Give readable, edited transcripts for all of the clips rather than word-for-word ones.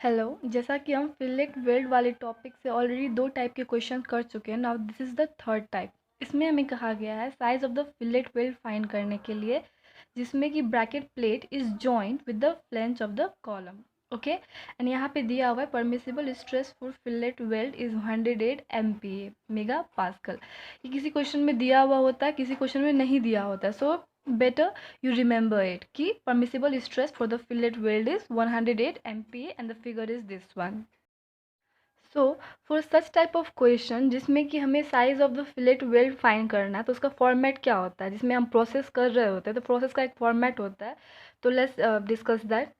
Hello, जैसा कि हम फिलेट वेल्ड वाले टॉपिक से ऑलरेडी 2 टाइप के क्वेश्चन कर चुके हैं। Now this is the third type. इसमें हमें कहा गया है size of the fillet weld find करने के लिए, जिसमें कि bracket plate is joint with the flange of the column. Okay, and यहाँ पे दिया हुआ है permissible stress for fillet weld is 108 MPa mega pascal. ये किसी क्वेश्चन में दिया हुआ होता है, किसी क्वेश्चन में नहीं दिया होता है। सो better you remember it कि permissible stress for the fillet weld is 108 MPa and the figure is this one. So for such type of question जिसमें कि हमें size of the fillet weld find करना है, तो उसका फॉर्मेट क्या होता है, जिसमें हम प्रोसेस कर रहे होते हैं तो प्रोसेस का एक फॉर्मेट होता है। तो let's discuss that.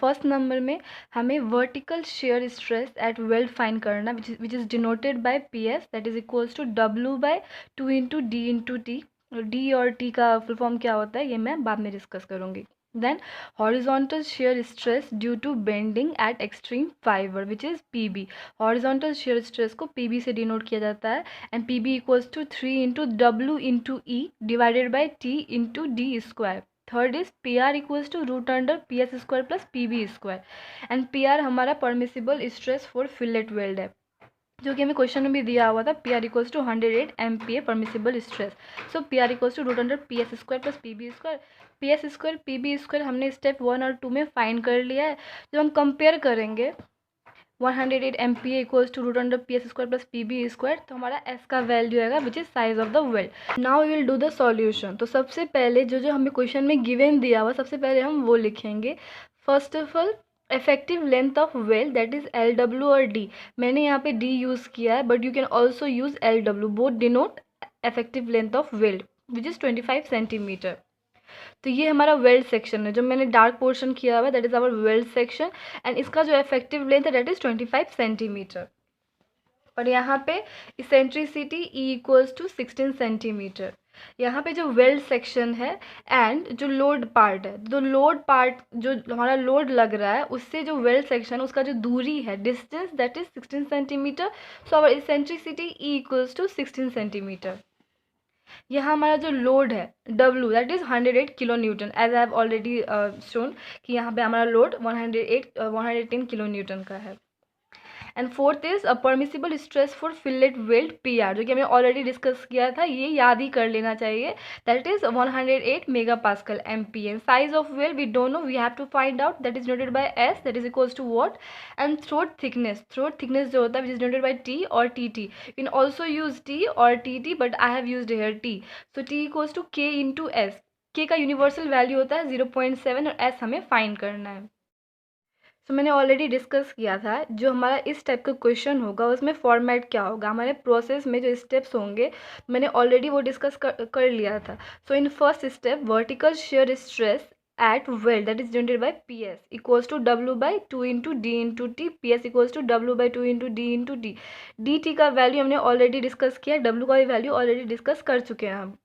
First number में हमें vertical shear stress at weld find करना, which is denoted by PS, that is equals to W/2 into D into T। D और टी का फुल फॉर्म क्या होता है ये मैं बाद में डिस्कस करूँगी। Then horizontal shear stress due to bending at extreme fibre which is PB। Horizontal shear stress को PB से डिनोट किया जाता है, and PB equals to 3 into W into E divided by T into D square. Third is PR equals to root under PS square plus PB square, and PR हमारा permissible stress for fillet weld है, जो कि हमें question में भी दिया हुआ था। PR equals to 108 MPa permissible stress. So PR equals to root under PS square plus PB square. PS square PB square हमने स्टेप 1 और 2 में फाइंड कर लिया है। जब हम कंपेयर करेंगे 108 MPa equals to root under PS square plus PB square, तो हमारा S का वैल्यू आएगा which is size of the weld. Now we will do the solution. तो सबसे पहले जो हमें क्वेश्चन में गिवन दिया हुआ, सबसे पहले हम वो लिखेंगे। First of all effective length of weld that is LW और D। मैंने यहाँ पे D यूज़ किया है, but you can also use LW, both denote effective length of weld which is 25 centimetre. तो ये हमारा वेल्ड सेक्शन है, जो मैंने डार्क पोर्शन किया हुआ है that is our weld section, and इसका जो इफेक्टिव लेंथ है दैट इज़ 25 सेंटीमीटर। और यहाँ पे eccentricity E equals to 16 centimetre. यहाँ पे जो वेल्ड सेक्शन है एंड जो लोड पार्ट है, तो लोड पार्ट जो हमारा लोड लग रहा है उससे जो वेल्ड सेक्शन है उसका जो दूरी है, distance, that is 16 centimetre. So our eccentricity E equals to 16 centimetre. यहाँ हमारा जो लोड है W that is 108 kilo newton, as I have already shown कि यहाँ पे हमारा लोड 110 किलो न्यूटन का है। And fourth is a permissible stress for fillet weld PR, जो कि हमें ऑलरेडी डिस्कस किया था, ये याद ही कर लेना चाहिए, that is 108 mega pascal MPa। Size of weld we don't know, we have to find out, that is noted by S, that is equals to what. And throat thickness जो होता है which is noted by T और TT। You can also use T और TT, but I have used here T। So T equals to K into S। K का universal value होता है 0.7 और S हमें फाइंड करना है। तो मैंने ऑलरेडी डिस्कस किया था, जो हमारा इस टाइप का क्वेश्चन होगा उसमें फॉर्मेट क्या होगा, हमारे प्रोसेस में जो स्टेप्स होंगे मैंने ऑलरेडी वो डिस्कस कर लिया था। So in first step vertical shear stress at weld that is generated by PS equals to W/2 into D into T। PS equals to W/2 into D into D। DT का value हमने already discuss किया, W का भी value already discuss कर चुके हैं हम।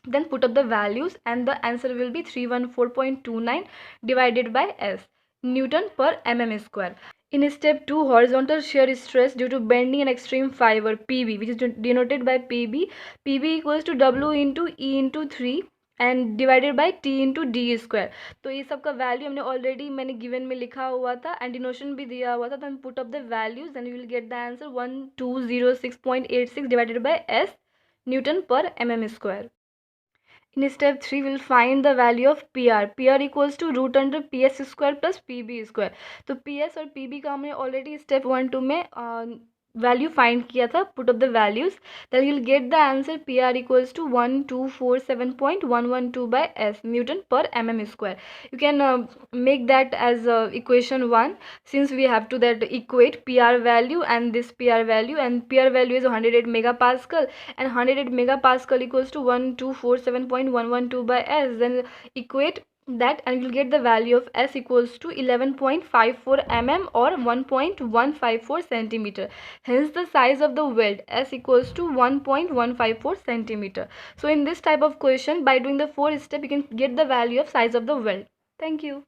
Then put up the values and the answer will be 314.29 divided by S, Newton per mm square. In step 2, horizontal shear stress due to bending and extreme fiber PB, which is denoted by PB. PB equals to W into E into 3 and divided by T into D square. तो ये सब का value हमने already मैंने given में लिखा हुआ था एंड डिनोशन भी दिया हुआ था। तो हम put up the values and you will get the answer 1206.86 divided by S Newton पर mm square. In step 3, we'll find the value of PR. PR equals to root under PS square plus PB square. तो PS और PB का हमने already step 1-2 में value find किया था। Put up the values, then you'll get the answer PR equals to 1247.112 by S Newton per mm square. You can make that as equation 1, since we have to that equate PR value and this PR value, and PR value is 108 megapascal and 108 megapascal equals to 1247.112 by S. Then equate that and you'll get the value of S equals to 11.54 mm or 1.154 centimeter. Hence the size of the weld S equals to 1.154 centimeter. So in this type of question, by doing the 4 step, you can get the value of size of the weld. Thank you.